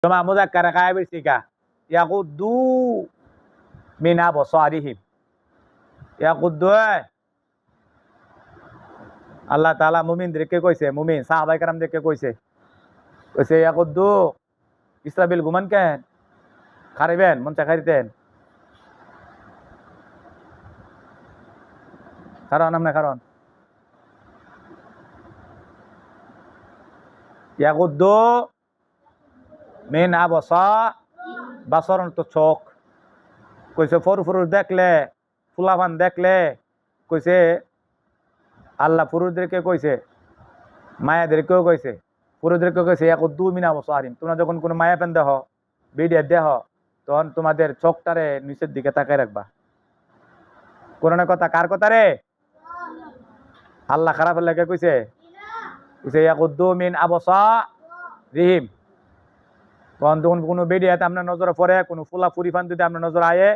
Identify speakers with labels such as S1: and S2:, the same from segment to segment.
S1: জমা মুযাক্কারা গায়েবের সিগা ইয়াকুদ্দু মিন আবসারিহিম। ইয়াকুদ্দু আল্লাহ তাআলা মুমিনদেরকে কইছে, মুমিন সাহাবায়ে কেরামদেরকে কইছে ইয়াকুদ্দু ইসরাবিল ঘুমান কেন খারিবেন মন চা খাইতেন কারণ আমনে কারণ ইয়াকুদ্দু মিন আবসা বাসরণ তো চোখ কইছে পুরুষ দেখলে ফুলাফান দেখলে কইছে আল্লাহ পুরুষদেরকে কইছে মায়াদেরকেও কইছে পুরুষদেরকে কইছে ইয়াকুদ্দু মিন আবসারিহিম। তোমরা যখন কোনো মায়া পেন দেহ ভিডিও দেহ তখন তোমাদের চোখটারে নিচের দিকে তাকায় রাখবা। কোরআনের কথা কার কথা রে? আল্লাহ খারাপের লেগে কইছে ইয়াকুদ্দু মিন আবসারিহিম। তখন যখন কোনো ভিডিওতে আপনার নজরে পড়ে কোনো ফুলা ফুরিফান যদি আপনার নজর আয়ে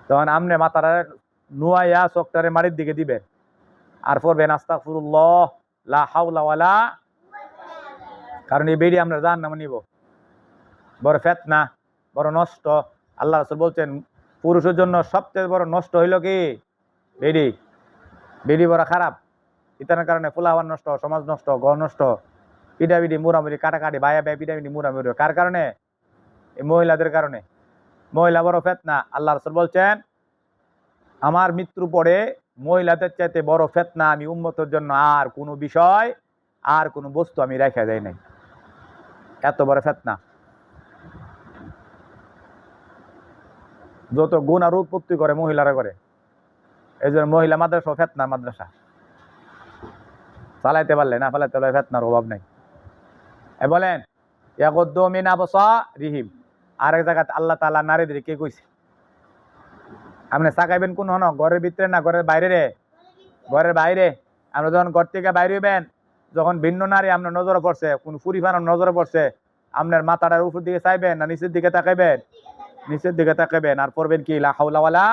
S1: তখন আমনে মাথাটা নুয়াইয়া চোখটারে মাটির দিকে দিবেন আর পড়বেন আস্তাগফিরুল্লাহ লা হাওলা ওয়ালা। কারণ এই বেড়ি আমরা জাহান্নামে নিব, বড় ফিতনা, বড় নষ্ট। আল্লাহ রাসূল বলছেন পুরুষের জন্য সবচেয়ে বড় নষ্ট হইল কি বেড়ি। বেড়ি বড় খারাপ, ইতার কারণে ফুলাওয়ান নষ্ট, সমাজ নষ্ট, ঘর নষ্ট, পিটাপিটি মুরামুরি কাটাকাটি ভাইয়া ভাই পিটাপিটি মুরামুরি। কার কারণে? এই মহিলাদের কারণে। মহিলা বড় ফিতনা। আল্লাহ রাসূল বলছেন আমার মৃত্যুর পরে মহিলাদের চাইতে বড় ফিতনা আমি উম্মতের জন্য আর কোনো বিষয় আর কোনো বস্তু আমি রেখে দেই নাই। এত বড় ফিতনা। যত গুনার উৎপত্তি করে মহিলারা করে। এই জন্য মহিলা মাদ্রাসা ফিতনার মাদ্রাসা। চালাইতে পারলে না চালাইতে পারলে ফিতনার অভাব নাই। বলেন ইয়াকুদ্দু মিন আবসারিহিম। আরেক জায়গাতে আল্লাহ তাআলা নারীদেরকে কইছে আপনি তাকাইবেন কোন হন ঘরের ভিতরে না ঘরের বাইরে রে? ঘরের বাইরে। আমরা যখন ঘর থেকে বাইরে হইবেন যখন ভিন্ন নারী আপনার নজরে পড়ছে কোন ফুরিফানোর নজরে পড়ছে আপনার মাথাটার উপর দিকে চাইবেন না নিচের দিকে তাকাইবেন? নিচের দিকে তাকাইবেন আর পড়বেন কি লা হাওলা ওয়ালা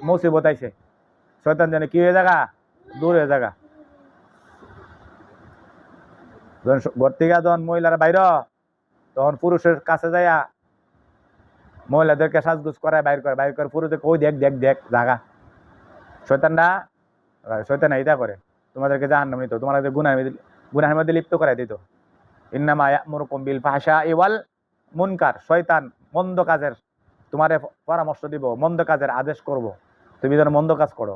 S1: মুসিবত আইছে। শয়তান জানে কি হয়ে জায়গা দূর হয়ে জায়গা। যখন ঘর থেকে যখন মহিলারা বাইর তখন পুরুষের কাছে যাইয়া মহিলাদেরকে সাজগুজ করায় বাইর করে পুরুষদের ওই দেখ দেখ দেখ জাগা। শয়তান এইটা করে তোমাদেরকে জাহান্নামে নিত, তোমাদের গুনাহের মধ্যে লিপ্ত করাই দিত। ইন্নামা ইয়া'মুরুকুম বিল ফাহশাই ওয়াল মুনকার। শয়তান মন্দ কাজের তোমারে পরামর্শ দিব, মন্দ কাজের আদেশ করব, তুমি যেন মন্দ কাজ করো।